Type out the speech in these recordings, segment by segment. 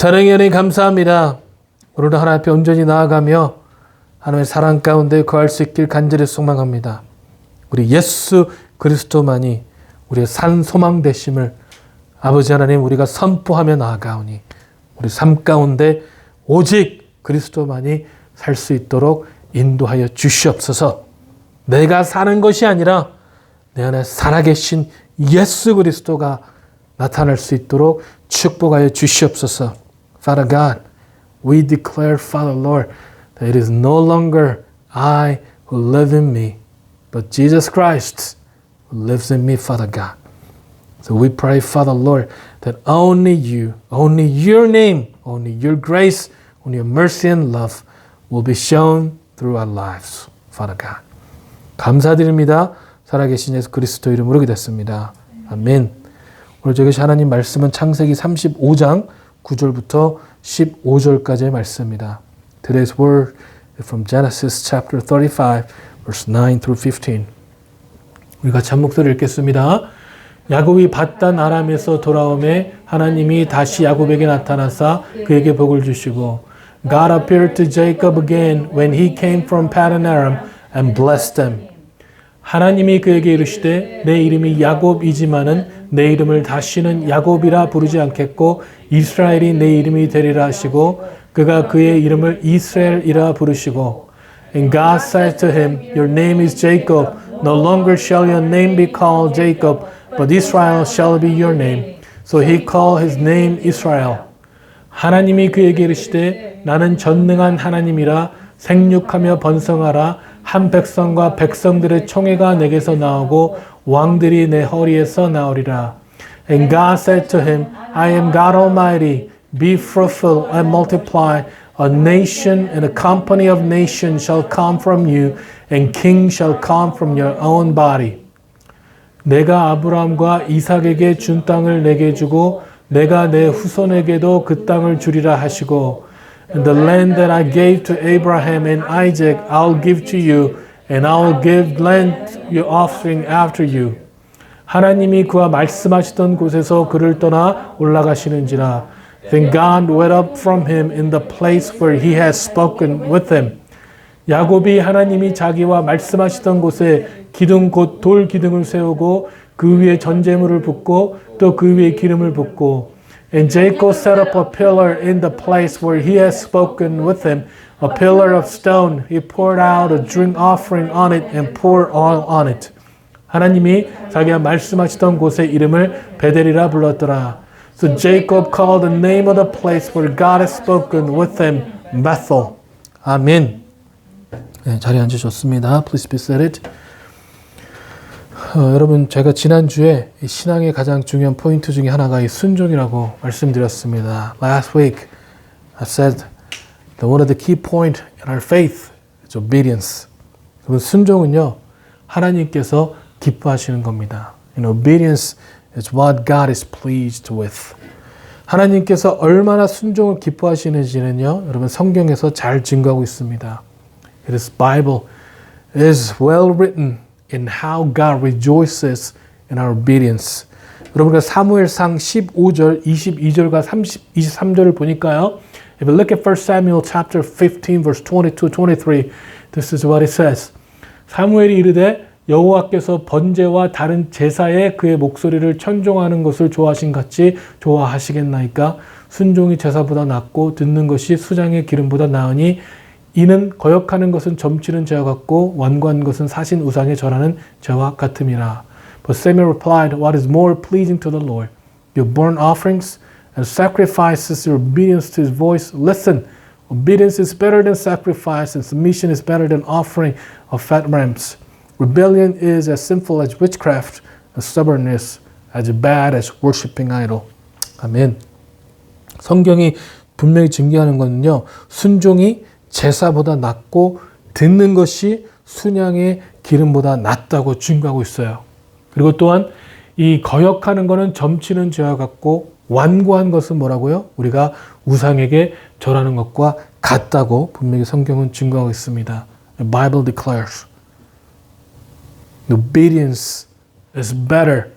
사랑의 하나님 감사합니다. 오늘도 하나님 앞에 온전히 나아가며 하나님의 사랑 가운데 거할 수 있길 간절히 소망합니다. 우리 예수 그리스도만이 우리의 산 소망 되심을 아버지 하나님 우리가 선포하며 나아가오니 우리 삶 가운데 오직 그리스도만이 살 수 있도록 인도하여 주시옵소서. 내가 사는 것이 아니라 내 안에 살아계신 예수 그리스도가 나타날 수 있도록 축복하여 주시옵소서. Father God, we declare, Father Lord, that it is no longer I who live in me, but Jesus Christ who lives in me, Father God. So we pray, Father Lord, that only you, only your name, only your grace, only your mercy and love will be shown through our lives, Father God. 감사드립니다. 살아계신 예수 그리스도 이름으로 기도했습니다. 아멘. 오늘 저기 하나님 말씀은 창세기 35장 9절부터 15절까지의 말씀입니다. Today's word is from Genesis chapter 35, verse 9 through 15. 우리 같이 한 목소리 읽겠습니다. 야곱이 밧단 아람에서 돌아오매 하나님이 다시 야곱에게 나타나사 그에게 복을 주시고 God appeared to Jacob again when he came from Paddan Aram and blessed them. 하나님이 그에게 이르시되 내 이름이 야곱이지만은 내 이름을 다시는 야곱이라 부르지 않겠고 이스라엘이 내 이름이 되리라 하시고 그가 그의 이름을 이스라엘이라 부르시고 And God said to him, Your name is Jacob. No longer shall your name be called Jacob, but Israel shall be your name. So he called his name Israel. 하나님이 그에게 이르시되 나는 전능한 하나님이라 생육하며 번성하라 한 백성과 백성들의 총회가 내게서 나오고 왕들이 내 허리에서 나오리라. And God said to him, I am God Almighty. Be fruitful and multiply. A nation and a company of nations shall come from you, and kings shall come from your own body. 내가 아브라함과 이삭에게 준 땅을 내게 주고 내가 내 후손에게도 그 땅을 주리라 하시고 And the land that I gave to Abraham and Isaac I'll give to you, and I'll give land to your offspring after you. 하나님이 그와 말씀하시던 곳에서 그를 떠나 올라가시는지라. Then God went up from him in the place where he had spoken with him. 야곱이 하나님이 자기와 말씀하시던 곳에 기둥 곧 돌 기둥을 세우고 그 위에 전제물을 붓고 또 그 위에 기름을 붓고 And Jacob set up a pillar in the place where he had spoken with him, a pillar of stone. He poured out a drink offering on it and poured oil on it. 하나님이 자기가 말씀하시던 곳의 이름을 베델이라 불렀더라. So Jacob called the name of the place where God had spoken with him, Bethel. 아멘. 네, 자리에 앉으셨습니다. Please be seated. 여러분 제가 지난주에 신앙의 가장 중요한 포인트 중에 하나가 이 순종이라고 말씀드렸습니다. Last week I said that one of the key point in our faith is obedience. 여러분 순종은요 하나님께서 기뻐하시는 겁니다. And obedience is what God is pleased with. 하나님께서 얼마나 순종을 기뻐하시는지는요 여러분 성경에서 잘 증거하고 있습니다. This Bible is well written in how God rejoices in our obedience. 여러분과 사무엘상 15절, 22절과 23절을 보니까요. If you look at 1 Samuel chapter 15 verse 22, 23, this is what it says. 사무엘이 이르되 여호와께서 번제와 다른 제사에 그의 목소리를 천종하는 것을 좋아하신 같이 좋아하시겠나이까? 순종이 제사보다 낫고 듣는 것이 수장의 기름보다 나으니 이는 거역하는 것은 점치는 죄와 같고 완고한 것은 사신 우상에 절하는 죄와 같음이라. But Samuel replied, What is more pleasing to the Lord? Your burnt offerings and sacrifices, your obedience to his voice. Listen, obedience is better than sacrifice, and submission is better than offering of fat rams. Rebellion is as sinful as witchcraft, and stubbornness as bad as worshiping idol. 아멘. 성경이 분명히 증거하는 것은요, 순종이 제사보다 낫고 듣는 것이 순양의 기름보다 낫다고 증거하고 있어요. 그리고 또한 이 거역하는 것은 점치는 죄와 같고 완고한 것은 뭐라고요? 우리가 우상에게 절하는 것과 같다고 분명히 성경은 증거하고 있습니다. The Bible declares obedience is better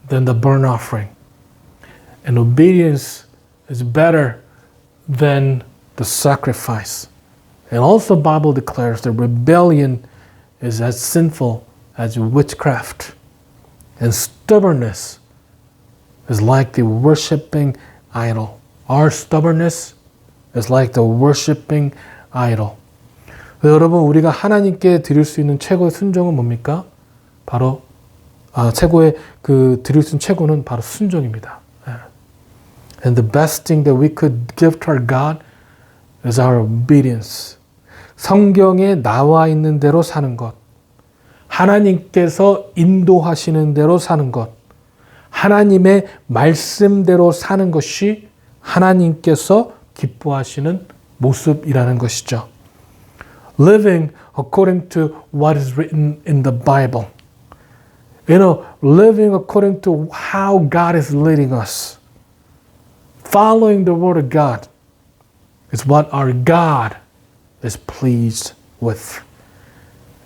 than the burnt offering. And obedience is better than the sacrifice. And also the Bible declares that rebellion is as sinful as witchcraft. And stubbornness is like the worshiping idol. Our stubbornness is like the worshiping idol. 여러분, 우리가 하나님께 드릴 수 있는 최고의 순종은 뭡니까? 바로 최고의 드릴 수 있는 최고는 바로 순종입니다. And the best thing that we could give to our God is our obedience. 성경에 나와 있는 대로 사는 것. 하나님께서 인도하시는 대로 사는 것. 하나님의 말씀대로 사는 것이 하나님께서 기뻐하시는 모습이라는 것이죠. Living according to what is written in the Bible. You know, living according to how God is leading us. Following the Word of God is what our God is pleased with.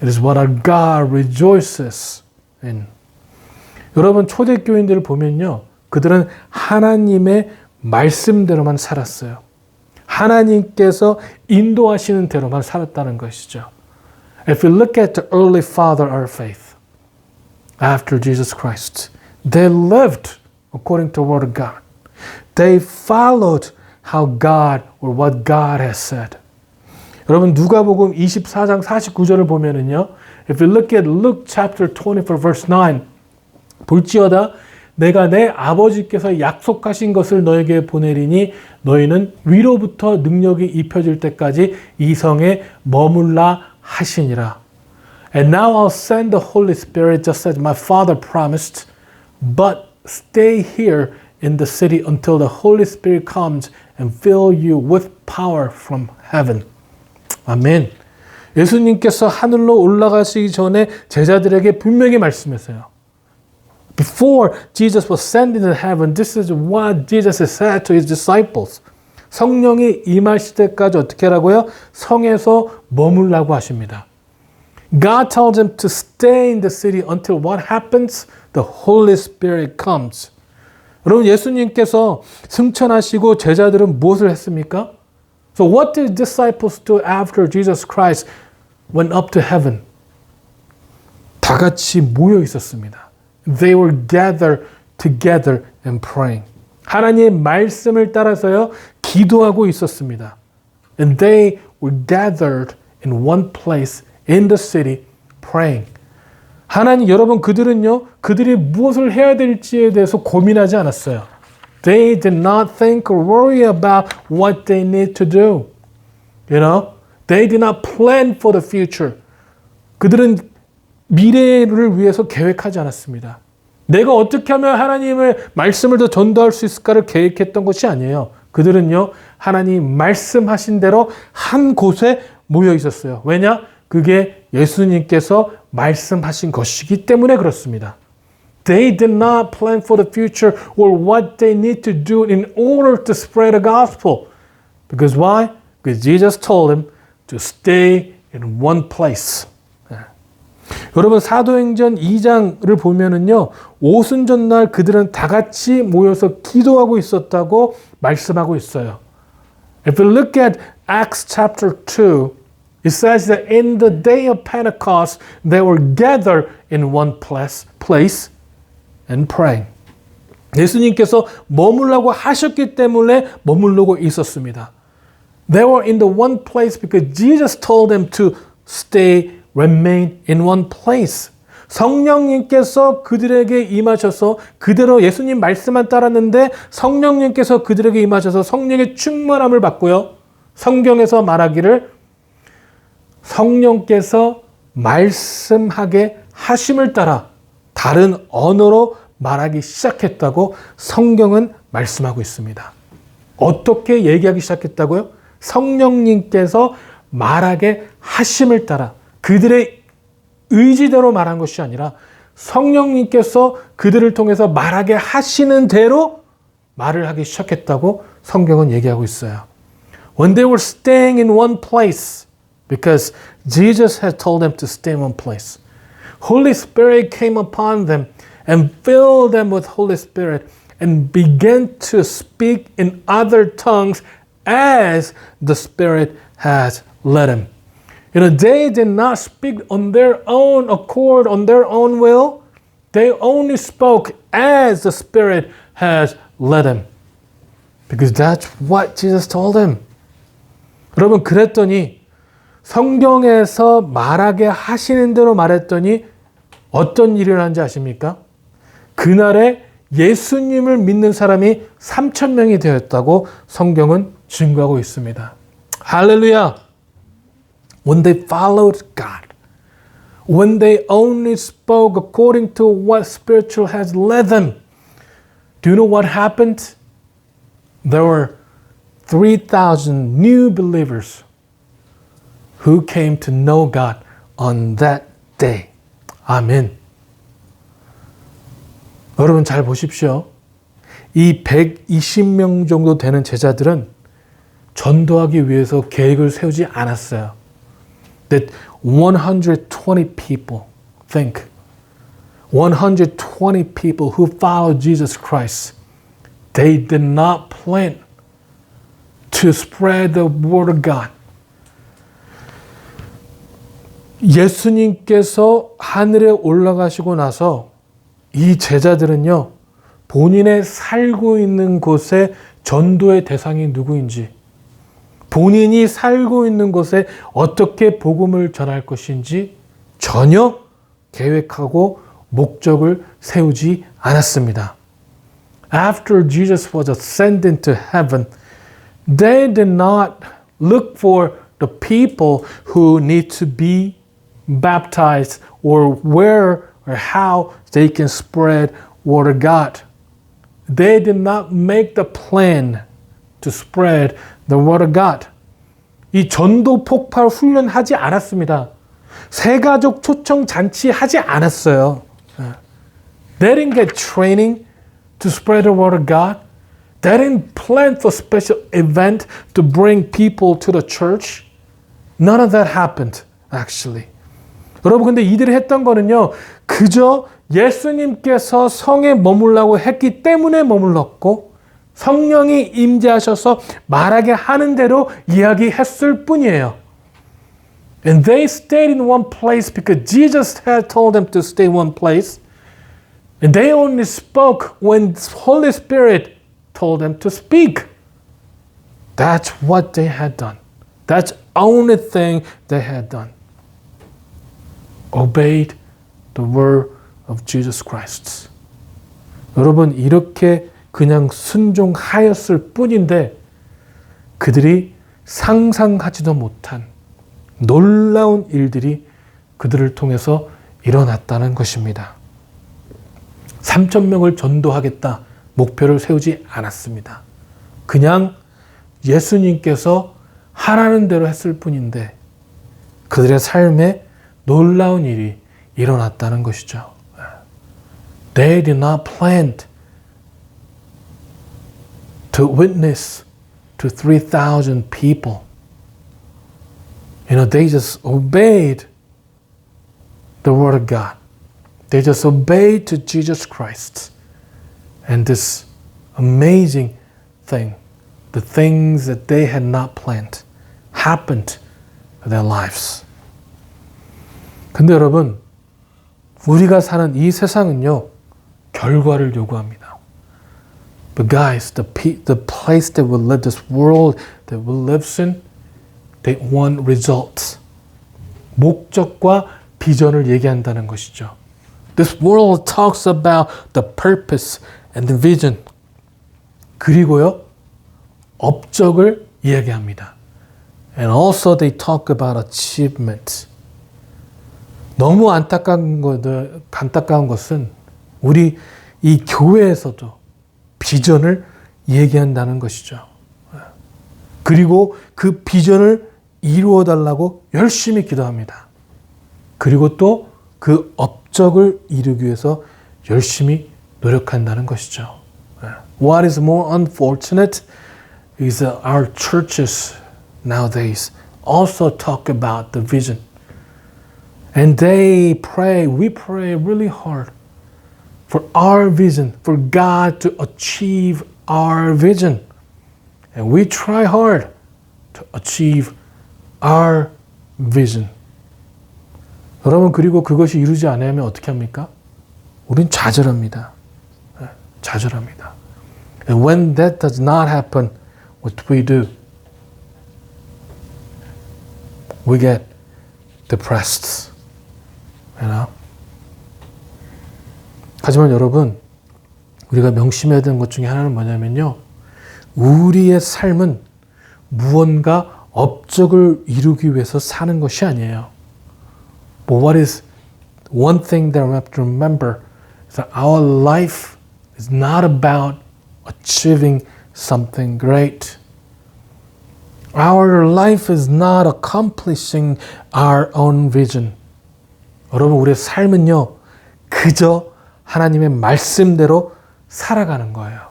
It is what our God rejoices in. 여러분, 초대교인들을 보면요. 그들은 하나님의 말씀대로만 살았어요. 하나님께서 인도하시는 대로만 살았다는 것이죠. If you look at the early father of our faith, after Jesus Christ, they lived according to the Word of God. They followed how God or what God has said. 여러분, 누가복음 24장 49절을 보면은요. If you look at Luke chapter 24 verse 9, 볼지어다 내가 내 아버지께서 약속하신 것을 너에게 보내리니 너희는 위로부터 능력이 입혀질 때까지 이 성에 머물라 하시니라. And now I'll send the Holy Spirit just as my Father promised, but stay here in the city until the Holy Spirit comes and fill you with power from heaven. 아멘. 예수님께서 하늘로 올라가시기 전에 제자들에게 분명히 말씀했어요. Before Jesus was sent into heaven, this is what Jesus said to his disciples. 성령이 임하실 때까지 어떻게 하라고요? 성에서 머물라고 하십니다. God tells them to stay in the city until what happens? The Holy Spirit comes. 여러분, 예수님께서 승천하시고 제자들은 무엇을 했습니까? So what did disciples do after Jesus Christ went up to heaven? 다 같이 모여 있었습니다. They were gathered together and praying. 하나님의 말씀을 따라서요, 기도하고 있었습니다. And they were gathered in one place in the city praying. 하나님, 여러분, 그들은요, 그들이 무엇을 해야 될지에 대해서 고민하지 않았어요. They did not think or worry about what they need to do. You know, they did not plan for the future. 그들은 미래를 위해서 계획하지 않았습니다. 내가 어떻게 하면 하나님의 말씀을 더 전도할 수 있을까를 계획했던 것이 아니에요. 그들은요, 하나님 말씀하신 대로 한 곳에 모여 있었어요. 왜냐? 그게 예수님께서 말씀하신 것이기 때문에 그렇습니다. They did not plan for the future or what they need to do in order to spread the gospel. Because why? Because Jesus told them to stay in one place. 여러분, 사도행전 2장을 보면은요, 오순절날 그들은 다 같이 모여서 기도하고 있었다고 말씀하고 있어요. If you look at Acts chapter 2, it says that in the day of Pentecost, they were gathered in one place and praying. 예수님께서 머물라고 하셨기 때문에 머물르고 있었습니다. They were in the one place because Jesus told them to remain in one place. 성령님께서 그들에게 임하셔서 그대로 예수님 말씀만 따랐는데 성령님께서 그들에게 임하셔서 성령의 충만함을 받고요. 성경에서 말하기를 성령께서 말씀하게 하심을 따라 다른 언어로 말하기 시작했다고 성경은 말씀하고 있습니다. 어떻게 얘기하기 시작했다고요? 성령님께서 말하게 하심을 따라 그들의 의지대로 말한 것이 아니라 성령님께서 그들을 통해서 말하게 하시는 대로 말을 하기 시작했다고 성경은 얘기하고 있어요. When they were staying in one place, because Jesus had told them to stay in one place, Holy Spirit came upon them and filled them with Holy Spirit and began to speak in other tongues as the Spirit has led him. They did not speak on their own accord, on their own will. They only spoke as the Spirit has led them. Because that's what Jesus told them. 여러분, 그랬더니 성경에서 말하게 하시는 대로 말했더니 어떤 일이 일어난지 아십니까? 그날에 예수님을 믿는 사람이 3,000명이 되었다고 성경은 증거하고 있습니다. 할렐루야! When they followed God, when they only spoke according to what spiritual has led them, do you know what happened? There were 3,000 new believers who came to know God on that day. 아멘. 여러분 잘 보십시오. 이 120명 정도 되는 제자들은 전도하기 위해서 계획을 세우지 않았어요. That 120 people, think, 120 people who followed Jesus Christ, they did not plan to spread the word of God. 예수님께서 하늘에 올라가시고 나서 이 제자들은요, 본인의 살고 있는 곳에 전도의 대상이 누구인지, 본인이 살고 있는 곳에 어떻게 복음을 전할 것인지 전혀 계획하고 목적을 세우지 않았습니다. After Jesus was ascended into heaven, they did not look for the people who need to be baptized or where or how they can spread word of God. They did not make the plan to spread the word of God. 이 전도 폭발 훈련하지 않았습니다. 새가족 초청 잔치 하지 않았어요. They didn't get training to spread the word of God. They didn't plan for special event to bring people to the church. None of that happened, actually. 여러분, 근데 이들이 했던 거는요, 그저 예수님께서 성에 머물라고 했기 때문에 머물렀고, 성령이 임재하셔서 말하게 하는 대로 이야기했을 뿐이에요. And they stayed in one place because Jesus had told them to stay in one place. And they only spoke when the Holy Spirit told them to speak. That's what they had done. That's the only thing they had done. Obeyed the word of Jesus Christ. 여러분, 이렇게 그냥 순종하였을 뿐인데 그들이 상상하지도 못한 놀라운 일들이 그들을 통해서 일어났다는 것입니다. 3,000명을 전도하겠다 목표를 세우지 않았습니다. 그냥 예수님께서 하라는 대로 했을 뿐인데 그들의 삶에 놀라운 일이 일어났다는 것이죠. They did not plan to witness to 3,000 people. They just obeyed the word of God. They just obeyed to Jesus Christ. And this amazing thing, the things that they had not planned, happened in their lives. 근데 여러분, 우리가 사는 이 세상은요, 결과를 요구합니다. But guys, the place that we live, this world that we live in, they want results. 목적과 비전을 얘기한다는 것이죠. This world talks about the purpose and the vision. 그리고요, 업적을 이야기합니다. And also they talk about achievement. 너무 안타까운 것은 우리 이 교회에서도 비전을 얘기한다는 것이죠. 그리고 그 비전을 이루어 달라고 열심히 기도합니다. 그리고 또 그 업적을 이루기 위해서 열심히 노력한다는 것이죠. What is more unfortunate is that our churches nowadays also talk about the vision. And we pray really hard for our vision, for God to achieve our vision. And we try hard to achieve our vision. 여러분, 그리고 그것이 이루지 않으면 어떻게 합니까? 우린 좌절합니다. 좌절합니다. And when that does not happen, what do we do? We get depressed. You know? 하지만 여러분, 우리가 명심해야 되는 것 중에 하나는 뭐냐면요. 우리의 삶은 무언가 업적을 이루기 위해서 사는 것이 아니에요. But what is one thing that we have to remember is that our life is not about achieving something great. Our life is not accomplishing our own vision. 여러분, 우리의 삶은요, 그저 하나님의 말씀대로 살아가는 거예요.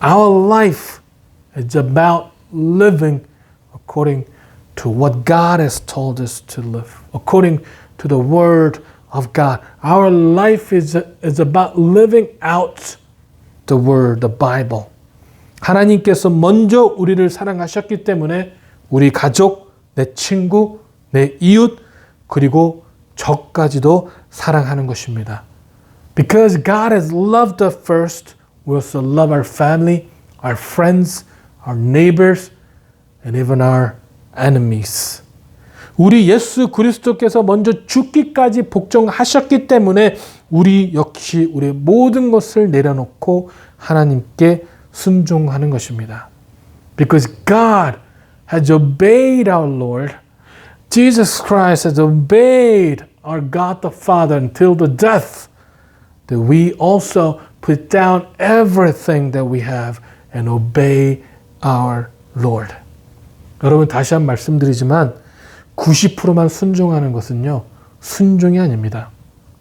Our life is about living according to what God has told us to live, according to the Word of God. Our life is about living out the Word, the Bible. 하나님께서 먼저 우리를 사랑하셨기 때문에 우리 가족, 내 친구, 내 이웃, 그리고 적까지도 사랑하는 것입니다. Because God has loved us first, we also love our family, our friends, our neighbors, and even our enemies. 우리 예수 그리스도께서 먼저 죽기까지 복종하셨기 때문에 우리 역시 우리의 모든 것을 내려놓고 하나님께 순종하는 것입니다. Because God has obeyed our Lord, Jesus Christ has obeyed our God the Father until the death, that we also put down everything that we have and obey our Lord. 여러분, 다시 한번 말씀드리지만 90%만 순종하는 것은요, 순종이 아닙니다.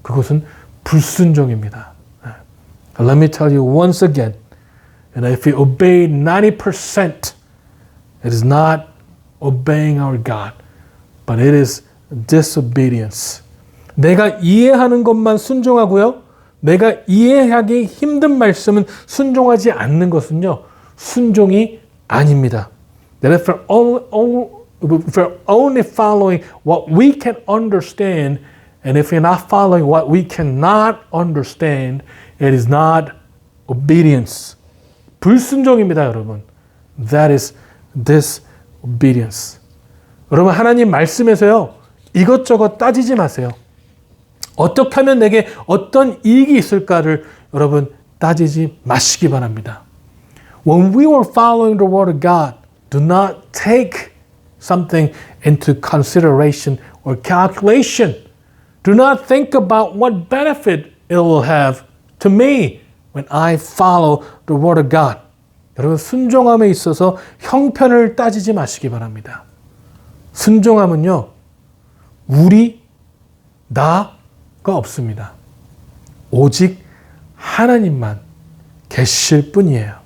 그것은 불순종입니다. Let me tell you once again, and if we obey 90%, it is not obeying our God, but it is disobedience. 내가 이해하는 것만 순종하고요, 내가 이해하기 힘든 말씀은 순종하지 않는 것은요, 순종이 아닙니다. That if we're only following what we can understand, and if we're not following what we cannot understand, it is not obedience. 불순종입니다, 여러분. That is disobedience. 여러분, 하나님 말씀에서요, 이것저것 따지지 마세요. 어떻게 하면 내게 어떤 이익이 있을까를 여러분 따지지 마시기 바랍니다. When we are following the word of God, do not take something into consideration or calculation. Do not think about what benefit it will have to me when I follow the word of God. 여러분, 순종함에 있어서 형편을 따지지 마시기 바랍니다. 순종함은요, 나가 없습니다. 오직 하나님만 계실 뿐이에요.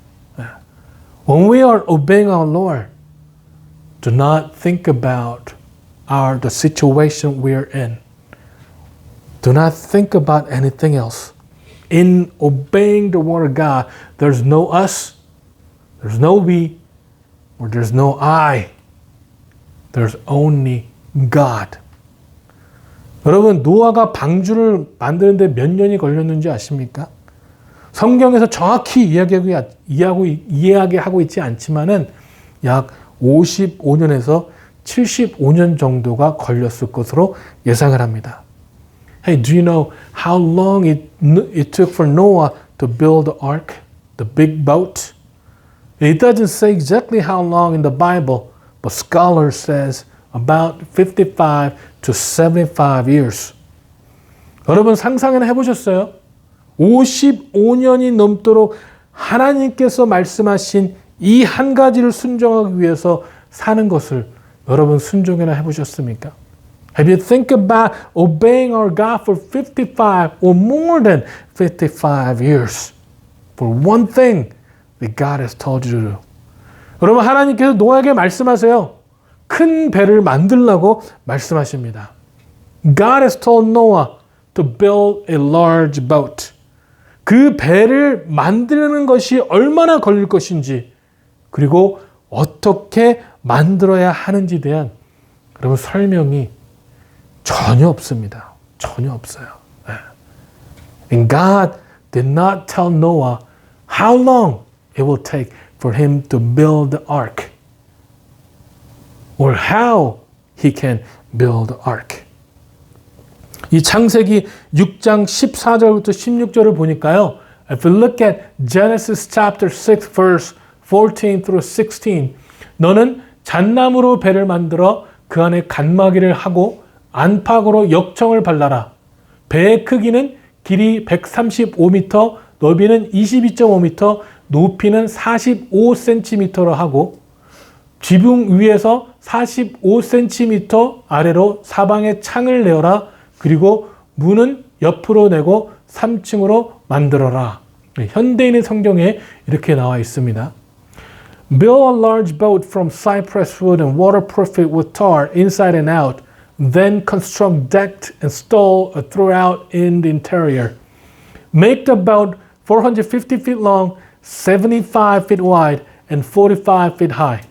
When we are obeying our Lord, do not think about the situation we are in. Do not think about anything else. In obeying the word of God, there's no us, there's no we, or there's no I. There's only God. 여러분, 노아가 방주를 만드는데 몇 년이 걸렸는지 아십니까? 성경에서 정확히 이야기하고 있지 않지만은 약 55년에서 75년 정도가 걸렸을 것으로 예상을 합니다. Hey, do you know how long it took for Noah to build the ark, the big boat? It doesn't say exactly how long in the Bible, but scholars says about 55 to 75 years. 여러분, 상상이나 해보셨어요? 55년이 넘도록 하나님께서 말씀하신 이 한 가지를 순종하기 위해서 사는 것을 여러분 순종이나 해보셨습니까? Have you think about obeying our God for 55 or more than 55 years for one thing that God has told you to do? 여러분, 하나님께서 노아에게 말씀하세요. 큰 배를 만들라고 말씀하십니다. God has told Noah to build a large boat. 그 배를 만드는 것이 얼마나 걸릴 것인지 그리고 어떻게 만들어야 하는지에 대한 여러분 설명이 전혀 없습니다. 전혀 없어요. And God did not tell Noah how long it will take for him to build the ark or how he can build the ark. 이 창세기 6장 14절부터 16절을 보니까요. If we look at Genesis chapter 6 verse 14 through 16, 너는 잣나무로 배를 만들어 그 안에 갓마기를 하고 안팎으로 역청을 발라라. 배의 크기는 길이 135m, 너비는 22.5m, 높이는 45cm로 하고 지붕 위에서 45cm 아래로 사방에 창을 내어라. 그리고 문은 옆으로 내고 3층으로 만들어라. 현대인의 성경에 이렇게 나와 있습니다. Build a large boat from cypress wood and waterproof it with tar inside and out. Then construct deck and stall throughout in the interior. Make the boat 450 feet long, 75 feet wide, and 45 feet high.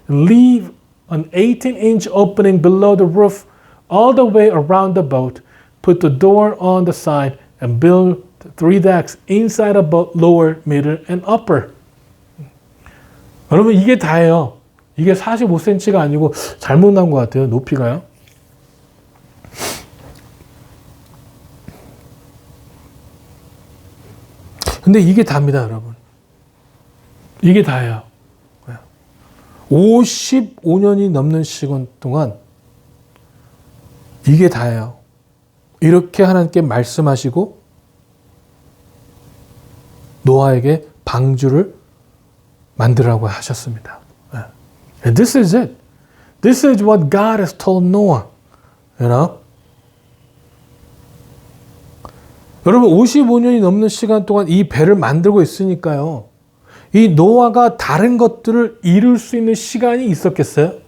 Leave an 18-inch opening below the roof all the way around the boat. Put the door on the side and build 3 decks inside the boat, lower, middle, and upper. 여러분 이게 다예요. 이게 45cm가 아니고 잘못 난 것 같아요. 높이가요. 근데 이게 답니다, 여러분. 이게 다예요. 55년이 넘는 시간 동안 이게 다예요. 이렇게 하나님께 말씀하시고 노아에게 방주를 만들라고 하셨습니다. And this is it. This is what God has told Noah. You know? 여러분 55년이 넘는 시간 동안 이 배를 만들고 있으니까요. 이 노아가 다른 것들을 이룰 수 있는 시간이 있었겠어요?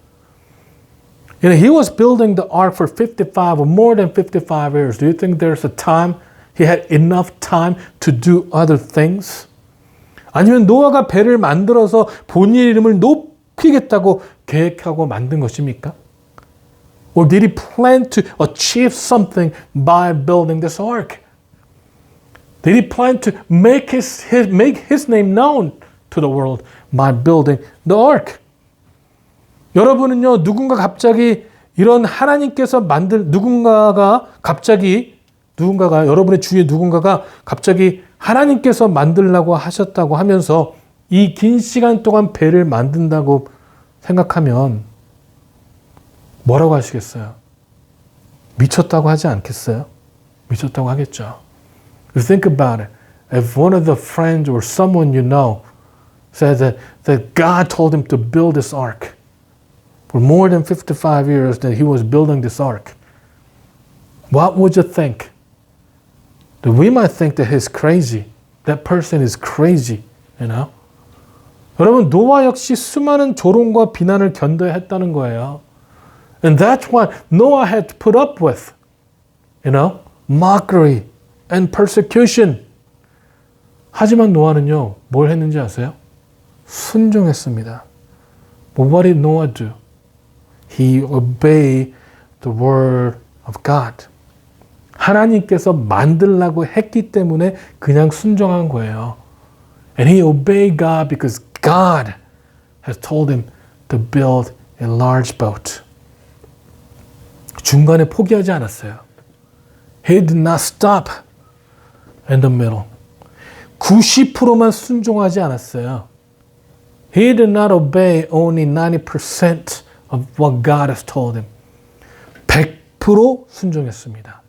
You know, he was building the ark for 55 or more than 55 years. Do you think there's a time he had enough time to do other things? 아니면 노아가 배를 만들어서 본인의 이름을 높이겠다고 계획하고 만든 것입니까? Or did he plan to achieve something by building this ark? Did he plan to make his name known to the world by building the ark? 여러분은요, 누군가가 이런 하나님께서 만든 누군가가 여러분의 주위에 누군가가 갑자기 하나님께서 만들라고 하셨다고 하면서 이 긴 시간 동안 배를 만든다고 생각하면 뭐라고 하시겠어요? 미쳤다고 하지 않겠어요? 미쳤다고 하겠죠. You think about it. If one of the friends or someone you know says that God told him to build this ark for more than 55 years, that he was building this ark, what would you think? That we might think that he's crazy. That person is crazy, you know? 여러분, 노아 역시 수많은 조롱과 비난을 견뎌야 했다는 거예요. And that's what Noah had to put up with, you know? Mockery and persecution. 하지만 노아는요, 뭘 했는지 아세요? 순종했습니다. But what did Noah do? He obeyed the word of God. 하나님께서 만들라고 했기 때문에 그냥 순종한 거예요. And he obeyed God because God has told him to build a large boat. 중간에 포기하지 않았어요. He did not stop in the middle. 90%만 순종하지 않았어요. He did not obey only 90% of what God has told him. 100% 순종했습니다.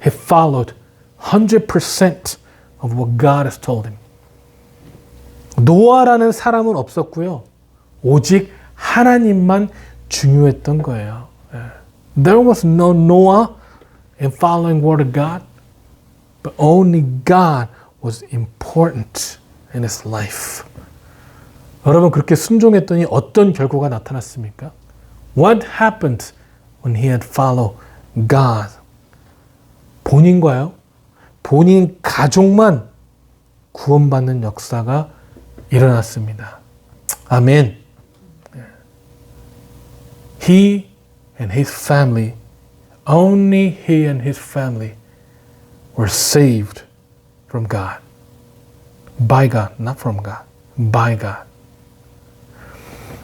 He followed 100% of what God has told him. 노아라는 사람은 없었고요. 오직 하나님만 중요했던 거예요. There was no Noah in following word of God, but only God was important in his life. 여러분 그렇게 순종했더니 어떤 결과가 나타났습니까? What happened when he had followed God? 본인과요? 본인 가족만 구원받는 역사가 일어났습니다. 아멘. He and his family, only he and his family were saved from God. By God, not from God. By God.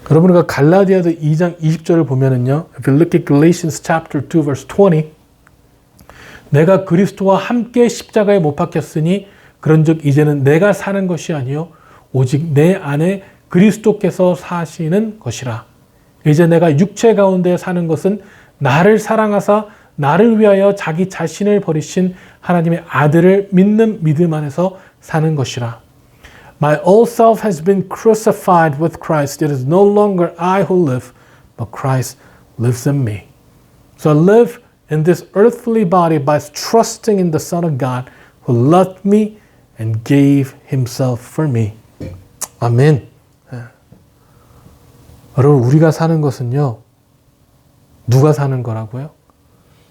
여러분, 우리가 갈라디아서 2장 20절을 보면은요. If you look at Galatians chapter 2 verse 20, 내가 그리스도와 함께 십자가에 못 박혔으니 그런즉 이제는 내가 사는 것이 아니요 오직 내 안에 그리스도께서 사시는 것이라. 이제 내가 육체 가운데 사는 것은 나를 사랑하사 나를 위하여 자기 자신을 버리신 하나님의 아들을 믿는 믿음 안에서 사는 것이라. My old self has been crucified with Christ. It is no longer I who live, but Christ lives in me. So I live in this earthly body by trusting in the Son of God who loved me and gave himself for me. 아멘. 여러분, 우리가 사는 것은요, 누가 사는 거라고요?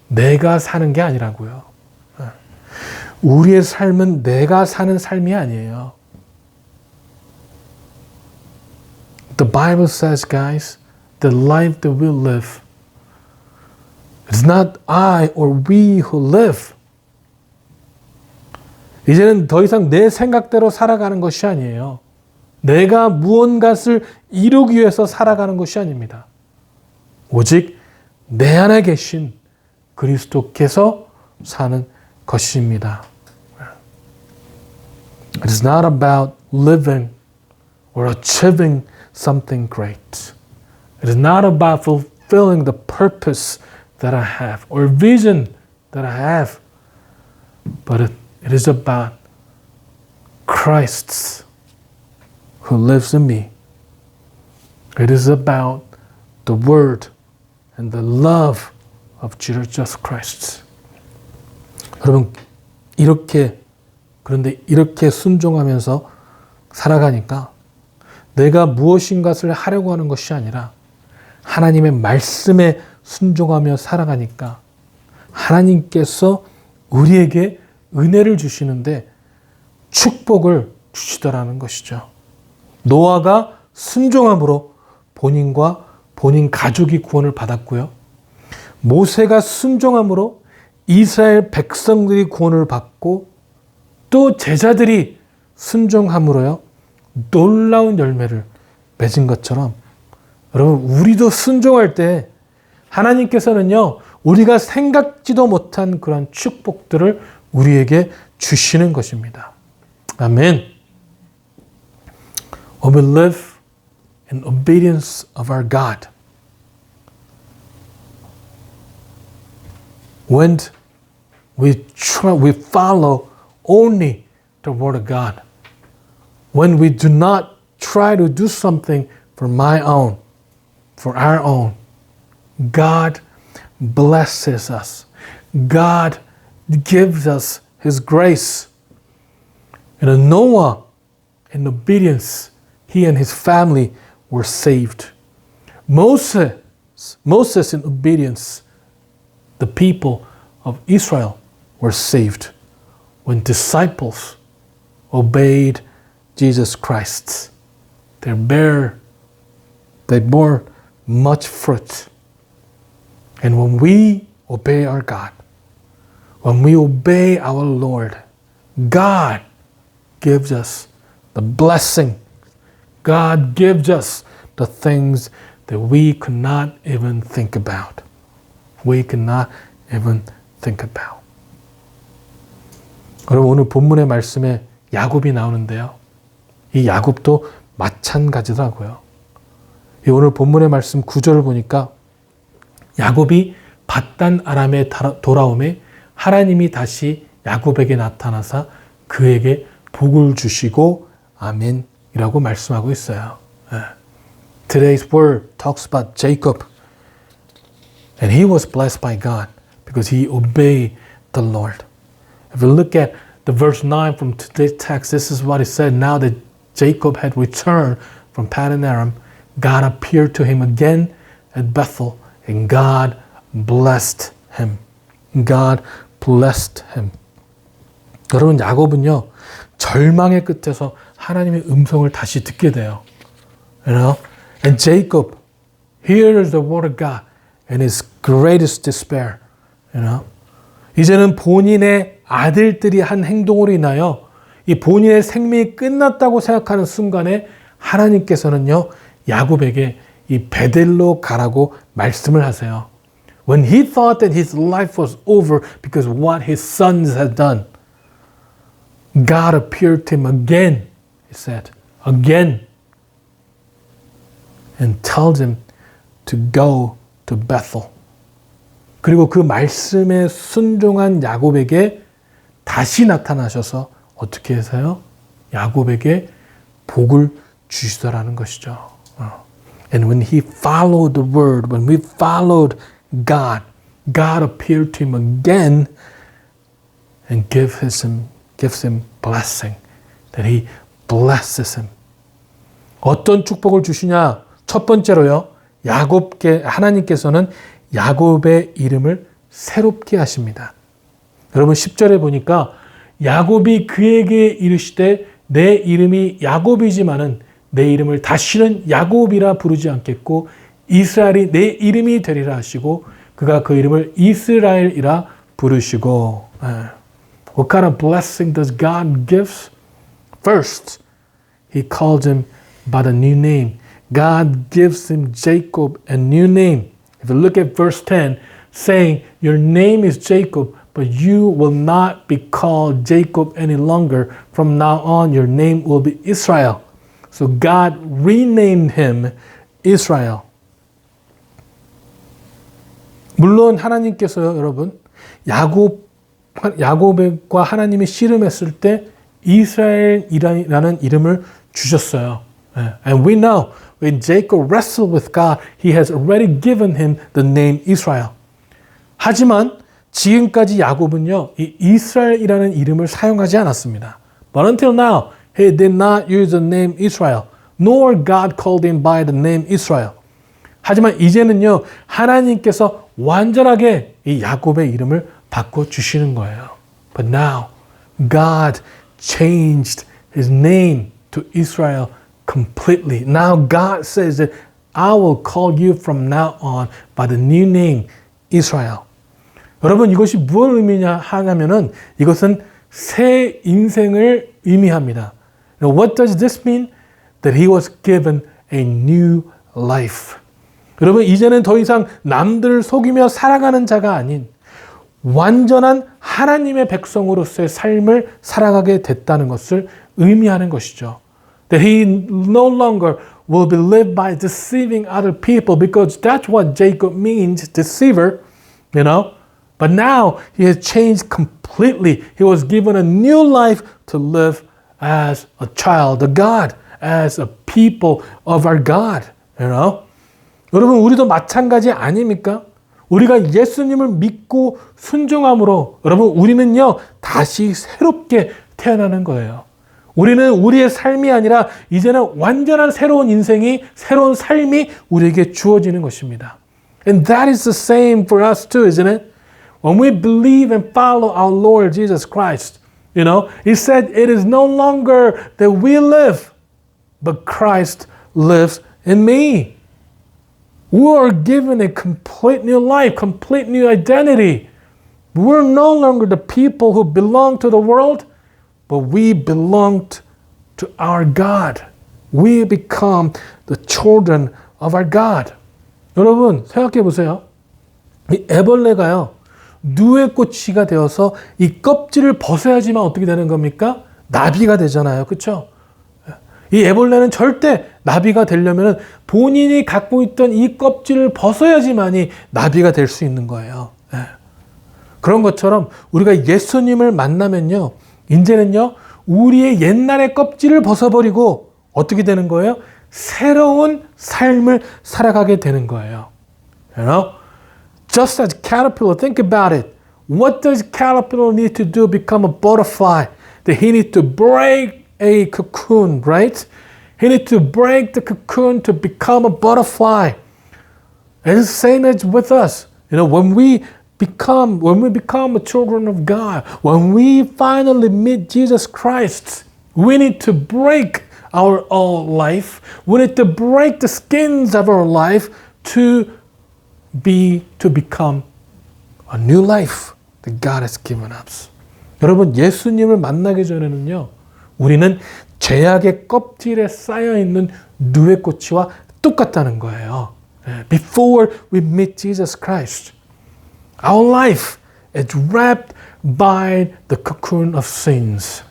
내가 사는 게 아니라고요. 우리의 삶은 내가 사는 삶이 아니에요. The Bible says, guys, the life that we live, it's not I or we who live. 이제는 더 이상 내 생각대로 살아가는 것이 아니에요. 내가 무언가를 이루기 위해서 살아가는 것이 아닙니다. 오직 내 안에 계신 그리스도께서 사는 것입니다. It is not about living or achieving something great. It is not about fulfilling the purpose that I have or vision that I have, but it is about Christ's who lives in me. It is about the word and the love of Jesus Christ. 여러분, 그런데 이렇게 순종하면서 살아가니까 내가 무엇인가를 하려고 하는 것이 아니라 하나님의 말씀에 순종하며 살아가니까 하나님께서 우리에게 은혜를 주시는데 축복을 주시더라는 것이죠. 노아가 순종함으로 본인과 본인 가족이 구원을 받았고요. 모세가 순종함으로 이스라엘 백성들이 구원을 받고 또 제자들이 순종함으로요. 놀라운 열매를 맺은 것처럼 여러분, 우리도 순종할 때 하나님께서는요, 우리가 생각지도 못한 그런 축복들을 우리에게 주시는 것입니다. 아멘. When we live in obedience of our God, when we follow only the Word of God, when we do not try to do something for our own, God blesses us. God gives us His grace. And Noah, in obedience, he and his family were saved. Moses, in obedience, the people of Israel were saved. When disciples obeyed Jesus Christ, they bore much fruit. And when we obey our God, when we obey our Lord, God gives us the blessing. God gives us the things that we could not even think about. We could not even think about. 여러분, 오늘 본문의 말씀에 야곱이 나오는데요. 이 야곱도 마찬가지더라고요. 이 오늘 본문의 말씀 9절을 보니까 야곱이 밧단 아람에 돌아오매 하나님이 다시 야곱에게 나타나사 그에게 복을 주시고 아멘이라고 말씀하고 있어요. Today's word talks about Jacob. And he was blessed by God because he obeyed the Lord. If you look at the verse 9 from today's text, this is what it said. Now that Jacob had returned from Paddan Aram, God appeared to him again at Bethel, and God blessed him. God blessed him. 여러분, 야곱은요, 절망의 끝에서 하나님의 음성을 다시 듣게 돼요. You know? And Jacob hears the word of God and his greatest despair. You know? 이제는 본인의 아들들이 한 행동으로 인하여 이 본인의 생명이 끝났다고 생각하는 순간에 하나님께서는요, 야곱에게 이 베델로 가라고 말씀을 하세요. When he thought that his life was over because of what his sons had done, God appeared to him again, he said, again, and told him to go to Bethel. 그리고 그 말씀에 순종한 야곱에게 다시 나타나셔서 어떻게 해서요? 야곱에게 복을 주시더라는 것이죠. And when he followed the word, when we followed God, God appeared to him again and gives him blessing. That he blesses him. 어떤 축복을 주시냐? 첫 번째로요. 하나님께서는 야곱의 이름을 새롭게 하십니다. 여러분 10절에 보니까 야곱이 그에게 이르시되 내 이름이 야곱이지만은 내 이름을 다시는 야곱이라 부르지 않겠고 이스라엘이 내 이름이 되리라 하시고 그가 그 이름을 이스라엘이라 부르시고. What kind of blessing does God give? First, he called him by the new name. God gives him Jacob a new name. If you look at verse 10, saying, your name is Jacob, but you will not be called Jacob any longer. From now on, your name will be Israel. So God renamed him Israel. 물론 하나님께서요, 여러분, 야곱과 하나님이 씨름했을 때 이스라엘이라는 이름을 주셨어요. And we know when Jacob wrestled with God, he has already given him the name Israel. 하지만 지금까지 야곱은요, 이 이스라엘이라는 이름을 사용하지 않았습니다. But until now, he did not use the name Israel, nor God called him by the name Israel. 하지만 이제는요, 하나님께서 완전하게 이 야곱의 이름을 바꿔주시는 거예요. But now, God changed his name to Israel completely. Now God says that I will call you from now on by the new name Israel. 여러분 이것이 무엇을 의미하냐면은 이것은 새 인생을 의미합니다. What does this mean? That he was given a new life. 여러분 이제는 더 이상 남들을 속이며 살아가는 자가 아닌 완전한 하나님의 백성으로서의 삶을 살아가게 됐다는 것을 의미하는 것이죠. That he no longer will be lived by deceiving other people because that's what Jacob means, deceiver, you know. But now he has changed completely. He was given a new life to live as a child of God, as a people of our God, you know. 여러분 우리도 마찬가지 아닙니까? 우리가 예수님을 믿고 순종함으로 여러분 우리는요 다시 새롭게 태어나는 거예요. 우리는 우리의 삶이 아니라 이제는 완전한 새로운 인생이 새로운 삶이 우리에게 주어지는 것입니다. And that is the same for us too, isn't it? When we believe and follow our Lord Jesus Christ, you know, he said it is no longer that we live, but Christ lives in me. We are given a complete new life, complete new identity. We're no longer the people who belong to the world, but we belong to our God. We become the children of our God. 여러분 생각해 보세요. 이 애벌레가요. 누에 꼬치가 되어서 이 껍질을 벗어야지만 어떻게 되는 겁니까? 나비가 되잖아요. 그렇죠? 이 애벌레는 절대 나비가 되려면 본인이 갖고 있던 이 껍질을 벗어야지만이 나비가 될 수 있는 거예요. 그런 것처럼 우리가 예수님을 만나면요. 이제는요. 우리의 옛날의 껍질을 벗어버리고 어떻게 되는 거예요? 새로운 삶을 살아가게 되는 거예요. You know? Just as caterpillar, think about it. What does caterpillar need to do to become a butterfly? That he needs to break a cocoon, right? He needs to break the cocoon to become a butterfly. And it's the same as with us. You know, when we become a children of God, when we finally meet Jesus Christ, we need to break our old life. We need to break the skins of our life to become a new life that God has given us. 여러분, 예수님을 만나기 전에는요, 우리는 죄악의 껍질에 쌓여있는 누에꼬치와 똑같다는 거예요. Before we meet Jesus Christ, our life is wrapped by the cocoon of sins.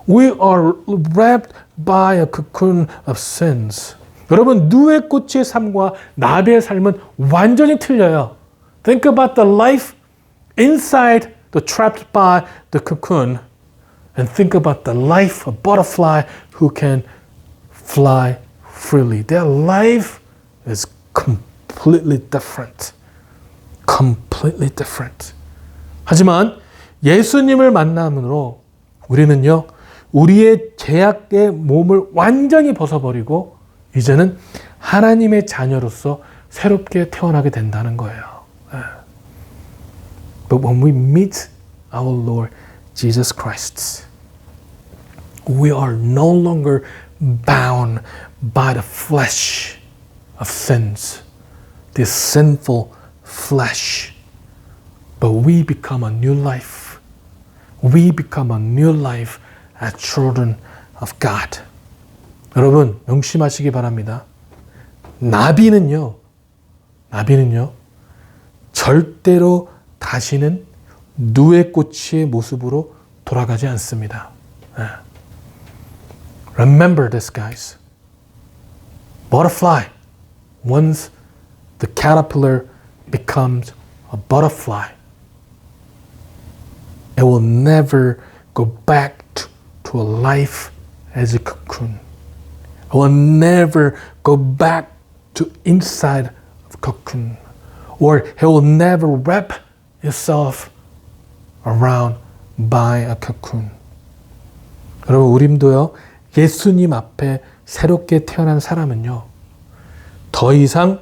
We are wrapped by a cocoon of sins. 여러분, 누에꼬치의 삶과 나비의 삶은 완전히 틀려요. Think about the life inside the trapped by the cocoon, and think about the life of a butterfly who can fly freely. Their life is completely different. Completely different. 하지만 예수님을 만남으로 우리는요, 우리의 죄악의 몸을 완전히 벗어버리고 이제는 하나님의 자녀로서 새롭게 태어나게 된다는 거예요. But when we meet our Lord Jesus Christ, we are no longer bound by the flesh of sins, this sinful flesh, but we become a new life. We become a new life as children of God. 여러분, 명심하시기 바랍니다. 나비는요, 절대로 다시는 누에꼬치의 모습으로 돌아가지 않습니다. Remember this, guys. Butterfly, once the caterpillar becomes a butterfly, it will never go back to a life as a cocoon. It will never go back to inside of a cocoon. Or it will never wrap itself around by a cocoon. 여러분, 우림도요, 예수님 앞에 새롭게 태어난 사람은요, 더 이상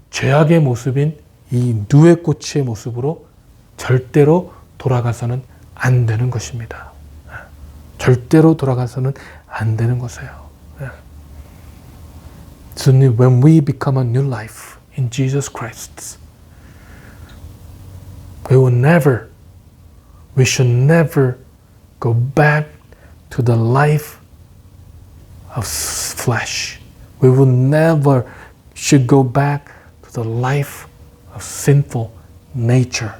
죄악의 모습인 이 누에꼬치의 모습으로 절대로 돌아가서는 안 되는 것입니다. 절대로 돌아가서는 안 되는 것이에요. So when we become a new life in Jesus Christ, we should never go back to the life of flesh. We will never should go back to the life of sinful nature.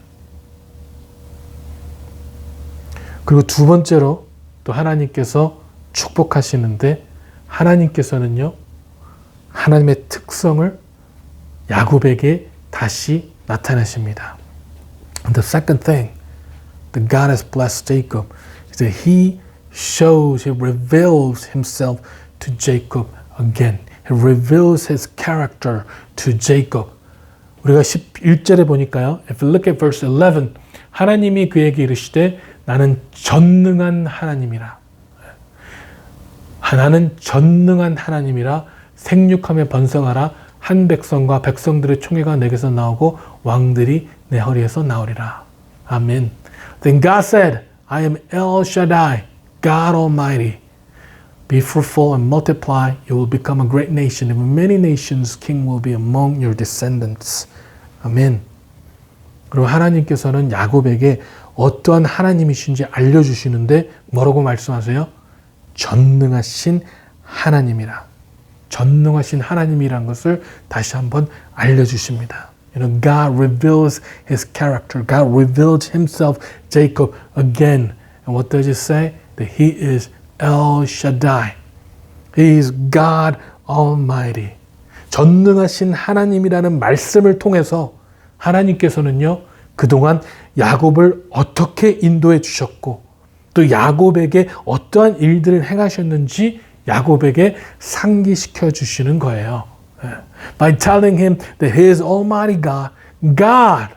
그리고 두 번째로 또 하나님께서 축복하시는데, 하나님께서는요, 하나님의 특성을 야곱에게 다시 나타내십니다. And the second thing that God has blessed Jacob is that he reveals himself to Jacob again. He reveals his character to Jacob. 우리가 11절에 보니까요, if you look at verse 11, 하나님이 그에게 이르시되 나는 전능한 하나님이라. 나는 전능한 하나님이라. 생육하며 번성하라. 한 백성과 백성들의 총회가 내게서 나오고 왕들이 내 허리에서 나오리라. 아멘. Then God said, I am El Shaddai, God Almighty. Be fruitful and multiply. You will become a great nation. And many nations, king will be among your descendants. 아멘. 그리고 하나님께서는 야곱에게 어떠한 하나님이신지 알려주시는데 뭐라고 말씀하세요? 전능하신 하나님이라. 전능하신 하나님이란 것을 다시 한번 알려주십니다. God reveals His character. God reveals Himself, Jacob, again. And what does it say? That He is El Shaddai. He is God Almighty. 전능하신 하나님이라는 말씀을 통해서 하나님께서는요, 그동안 야곱을 어떻게 인도해 주셨고, 또 야곱에게 어떠한 일들을 행하셨는지 야곱에게 상기시켜 주시는 거예요. By telling him that he is Almighty God, God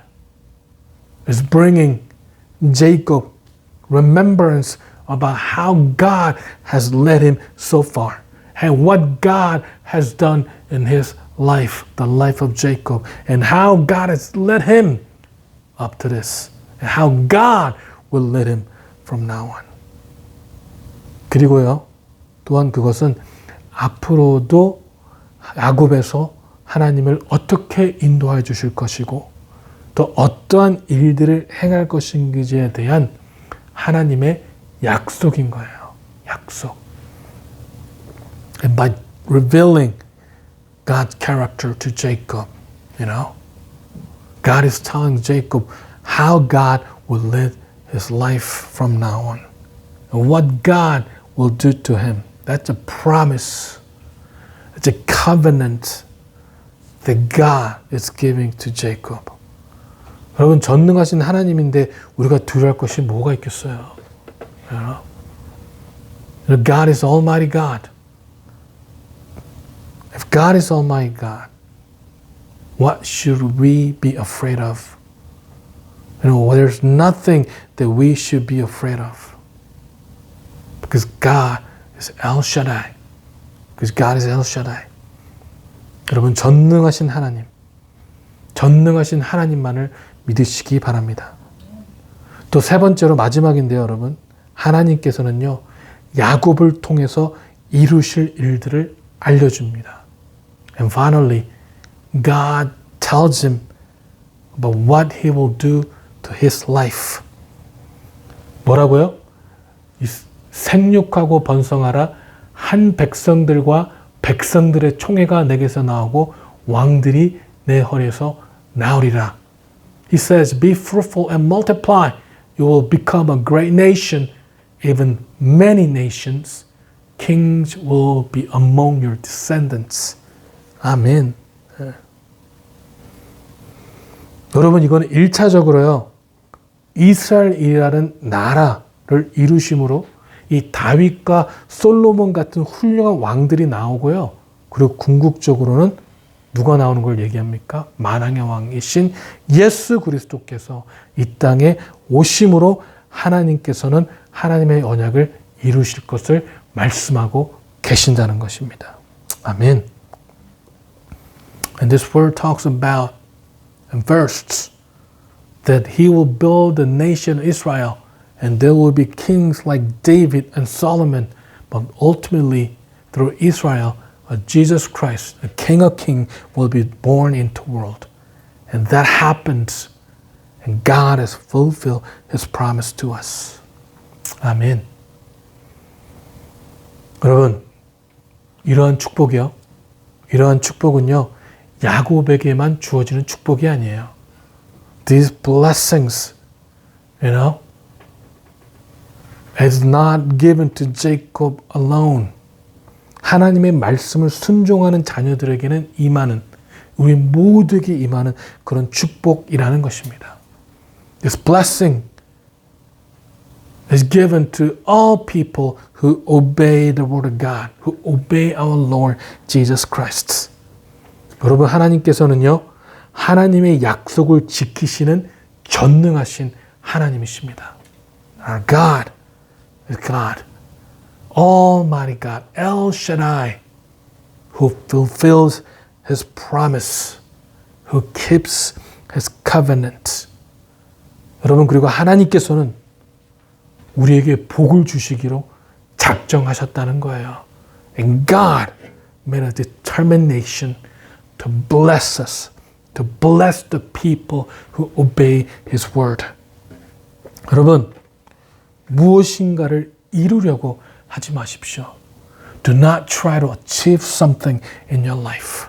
is bringing Jacob remembrance about how God has led him so far and what God has done in his life, the life of Jacob, and how God has led him up to this, and how God will lead him from now on. 그리고요, 또한 그것은 앞으로도 야곱에서 하나님을 어떻게 인도해 주실 것이고 또 어떠한 일들을 행할 것인지에 대한 하나님의 약속인 거예요. 약속. And by revealing God's character to Jacob, God is telling Jacob how God will live his life from now on. And what God will do to him. That's a promise. It's a covenant that God is giving to Jacob. 여러분, 전능하신 하나님인데 우리가 두려워할 것이 뭐가 있겠어요? God is Almighty God. If God is Almighty God, what should we be afraid of? There's nothing that we should be afraid of. Because God is El Shaddai. Because God is El Shaddai. 여러분, 전능하신 하나님만을 믿으시기 바랍니다. 또 세 번째로 마지막인데요, 여러분. 하나님께서는요, 야곱을 통해서 이루실 일들을 알려줍니다. And finally, God tells him about what he will do to his life. 뭐라고요? 생육하고 번성하라. 한 백성들과 백성들의 총회가 내게서 나오고 왕들이 내 허리에서 나오리라. He says, be fruitful and multiply. You will become a great nation, even many nations. Kings will be among your descendants. 아멘. 여러분, 이거는 1차적으로요. 이스라엘이라는 나라를 이루심으로 이 다윗과 솔로몬 같은 훌륭한 왕들이 나오고요. 그리고 궁극적으로는 누가 나오는 걸 얘기합니까? 만왕의 왕이신 예수 그리스도께서 이 땅에 오심으로 하나님께서는 하나님의 언약을 이루실 것을 말씀하고 계신다는 것입니다. 아멘. And this word talks about in verse that he will build the nation Israel and there will be kings like David and Solomon, but ultimately through Israel Jesus Christ, the King of Kings, will be born into the world. And that happens. And God has fulfilled His promise to us. 아멘. 여러분, 이러한 축복은요, 야곱에게만 주어지는 축복이 아니에요. These blessings, is not given to Jacob alone. 하나님의 말씀을 순종하는 자녀들에게는 임하는, 우리 모두에게 임하는 그런 축복이라는 것입니다. This blessing is given to all people who obey the word of God, who obey our Lord Jesus Christ. 여러분, 하나님께서는요, 하나님의 약속을 지키시는 전능하신 하나님이십니다. Our God is God. Almighty God, El Shaddai, who fulfills His promise, who keeps His covenant. 여러분, 그리고 하나님께서는 우리에게 복을 주시기로 작정하셨다는 거예요. And God made a determination to bless us, to bless the people who obey His word. 여러분, 무엇인가를 이루려고 하지 마십시오. Do not try to achieve something in your life.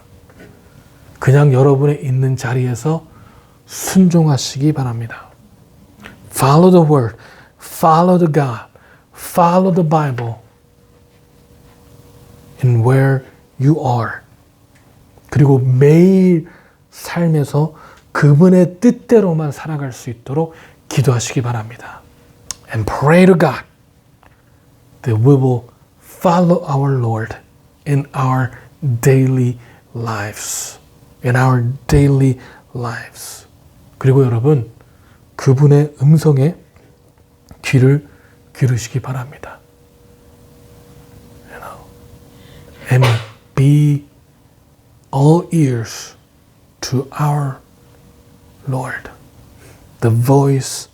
그냥 여러분의 있는 자리에서 순종하시기 바랍니다. Follow the word, follow the God, follow the Bible in where you are. 그리고 매일 삶에서 그분의 뜻대로만 살아갈 수 있도록 기도하시기 바랍니다. And pray to God that we will follow our Lord in our daily lives. In our daily lives. 그리고 여러분, 그분의 음성에 귀를 기르시기 바랍니다. And be all ears to our Lord, the voice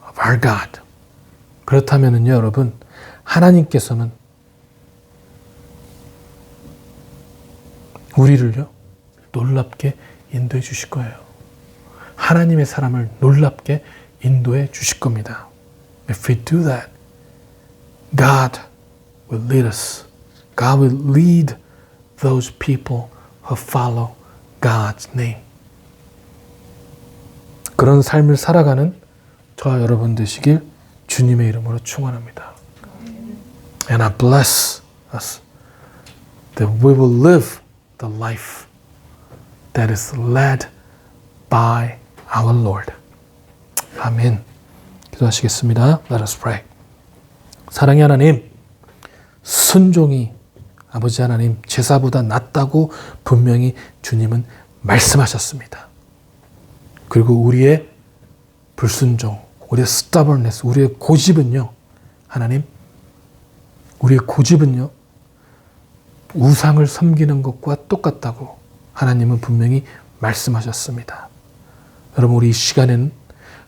of our God. 그렇다면요, 여러분, 하나님께서는 우리를요 놀랍게 인도해 주실 거예요. 하나님의 사람을 놀랍게 인도해 주실 겁니다. If we do that, God will lead us. God will lead those people who follow God's name. 그런 삶을 살아가는 저와 여러분 되시길 주님의 이름으로 축원합니다. And I bless us that we will live the life that is led by our Lord. 아멘. 기도하시겠습니다. Let us pray. 사랑의 하나님, 순종이 아버지 하나님 제사보다 낫다고 분명히 주님은 말씀하셨습니다. 그리고 우리의 불순종, 우리의 stubbornness, 우리의 고집은요, 하나님, 우리의 고집은요, 우상을 섬기는 것과 똑같다고 하나님은 분명히 말씀하셨습니다. 여러분, 우리 이 시간에는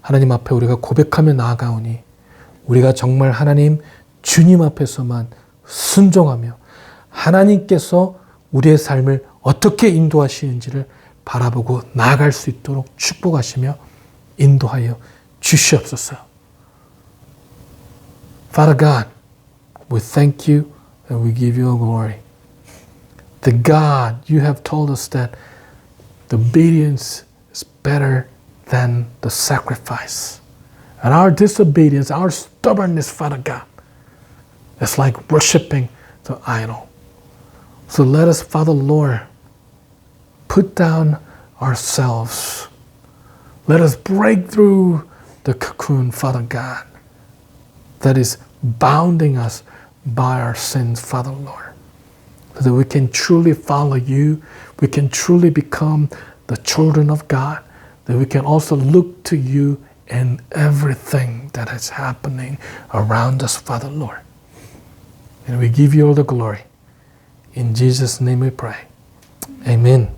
하나님 앞에 우리가 고백하며 나아가오니 우리가 정말 하나님 주님 앞에서만 순종하며 하나님께서 우리의 삶을 어떻게 인도하시는지를 바라보고 나아갈 수 있도록 축복하시며 인도하여 주시옵소서. Father God, we thank you and we give you glory. The God, you have told us that the obedience is better than the sacrifice. And our disobedience, our stubbornness, Father God, is like worshiping the idol. So let us, Father Lord, put down ourselves. Let us break through the cocoon, Father God, that is bounding us by our sins, Father Lord, so that we can truly follow you, we can truly become the children of God, that we can also look to you in everything that is happening around us, Father Lord. And we give you all the glory. In Jesus' name we pray. Amen.